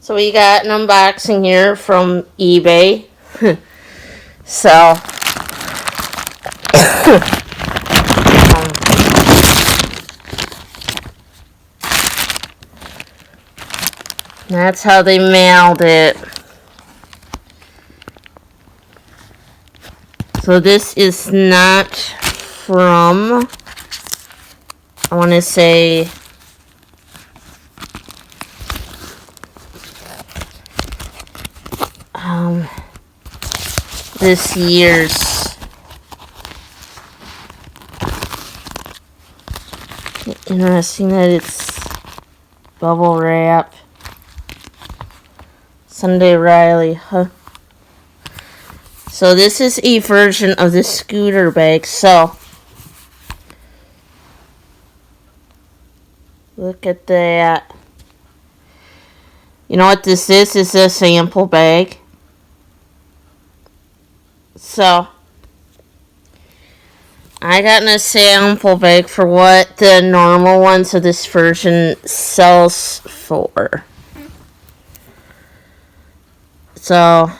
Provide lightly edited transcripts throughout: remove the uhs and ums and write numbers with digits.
So we got an unboxing here from eBay. So that's how they mailed it. So this is not from, I want to say, this year's. Interesting that it's bubble wrap. Sunday Riley, huh? So this is a version of the scooter bag. So look at that. You know what this is? It's a sample bag. So I got in a sample bag for what the normal ones of this version sells for. So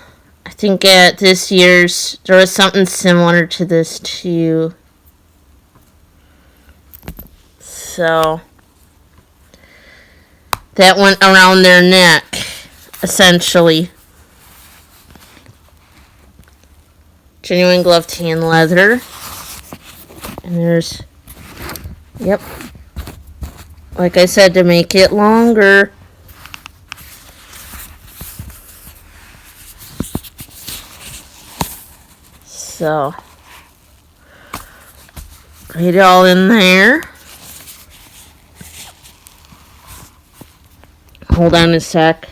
I think at this year's there was something similar to this too. So that went around their neck, essentially. Genuine glove tan leather. And there's, yep, like I said, to make it longer. So, put it all in there. Hold on a sec.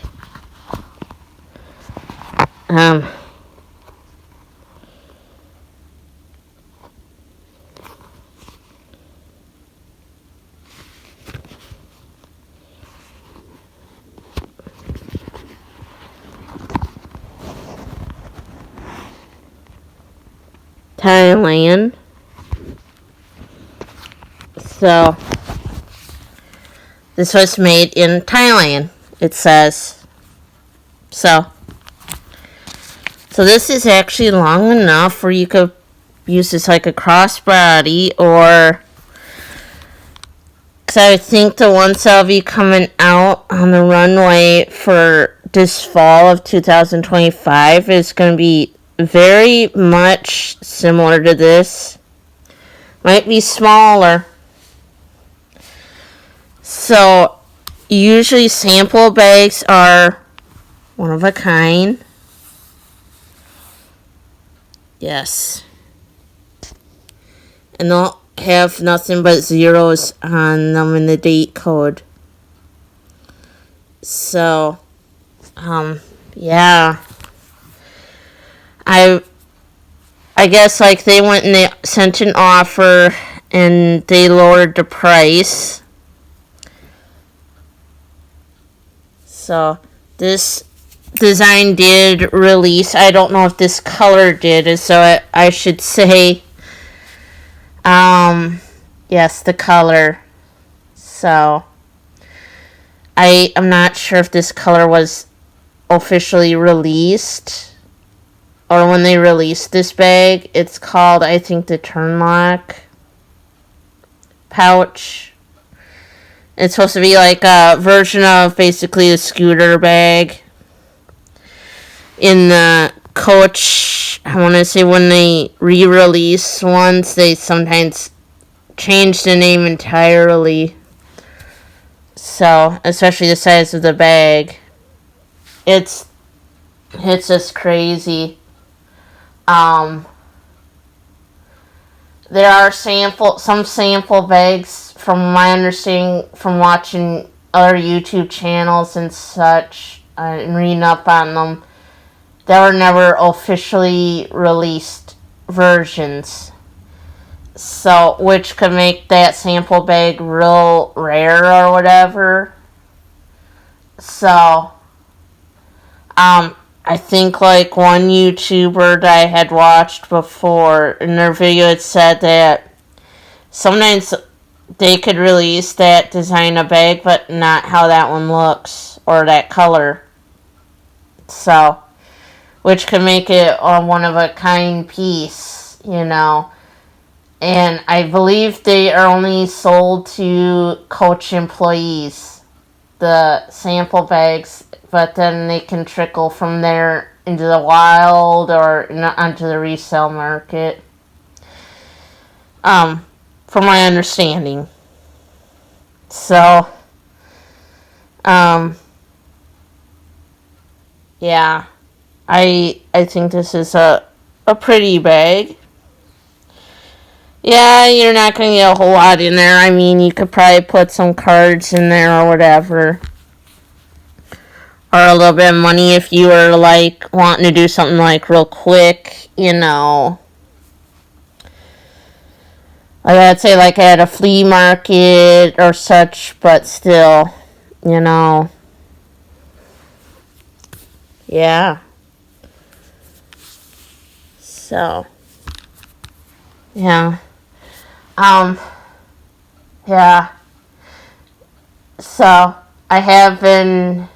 Thailand. So this was made in Thailand, it says. So this is actually long enough where you could use this like a crossbody, or because I think the ones that'll be coming out on the runway for this fall of 2025 is going to be very much similar to this. Might be smaller. So usually sample bags are one of a kind. Yes. And they'll have nothing but zeros on them in the date code. So, yeah. I guess like they went and they sent an offer and they lowered the price. So this design did release. I don't know if this color did, so I should say yes, the color. So I'm not sure if this color was officially released or when they released this bag. It's called, I think, the Turnlock pouch. It's supposed to be like a version of basically a scooter bag. In the Coach, I want to say when they re-release ones, they sometimes change the name entirely. So, especially the size of the bag. It's just crazy. There are some sample bags, from my understanding, from watching other YouTube channels and such, and reading up on them, that were never officially released versions. So, which could make that sample bag real rare or whatever. So, I think like one YouTuber that I had watched before, in their video it said that sometimes they could release that design of bag, but not how that one looks, or that color. So, which could make it a one-of-a-kind piece, you know. And I believe they are only sold to Coach employees, the sample bags, but then they can trickle from there into the wild or onto the resale market. From my understanding. So, yeah, I think this is a pretty bag. Yeah, you're not going to get a whole lot in there. I mean, you could probably put some cards in there or whatever. Or a little bit of money if you were, like, wanting to do something, like, real quick, you know. Like, I'd say, like, at a flea market or such, but still, you know. Yeah. So, yeah. Yeah. So, I have been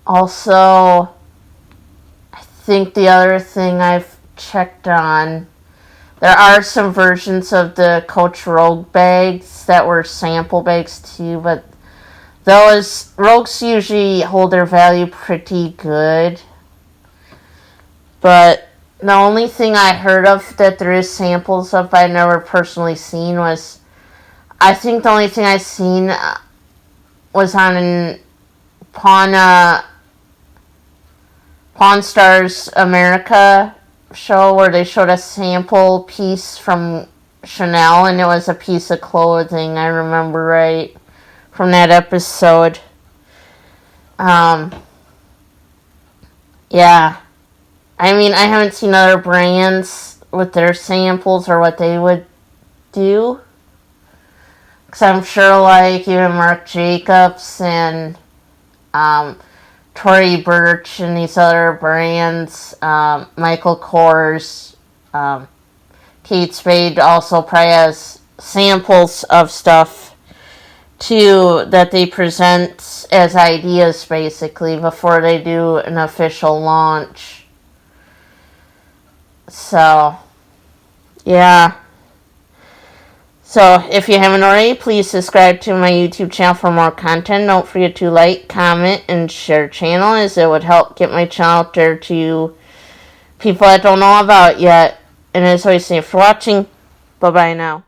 also, I think the other thing I've checked on, there are some versions of the Coach Rogue bags that were sample bags too, but those Rogues usually hold their value pretty good. But the only thing I heard of that there is samples of, but I never personally seen, was, I think the only thing I seen was on an Pawn Stars America show where they showed a sample piece from Chanel, and it was a piece of clothing, I remember right, from that episode. Yeah. I mean, I haven't seen other brands with their samples or what they would do. Because I'm sure, like, even Marc Jacobs and Tory Burch and these other brands, Michael Kors, Kate Spade also probably has samples of stuff too that they present as ideas basically before they do an official launch. So, yeah. So, if you haven't already, please subscribe to my YouTube channel for more content. Don't forget to like, comment, and share channel, as it would help get my channel out there to people that don't know about yet. And as always, thanks for watching. Bye-bye now.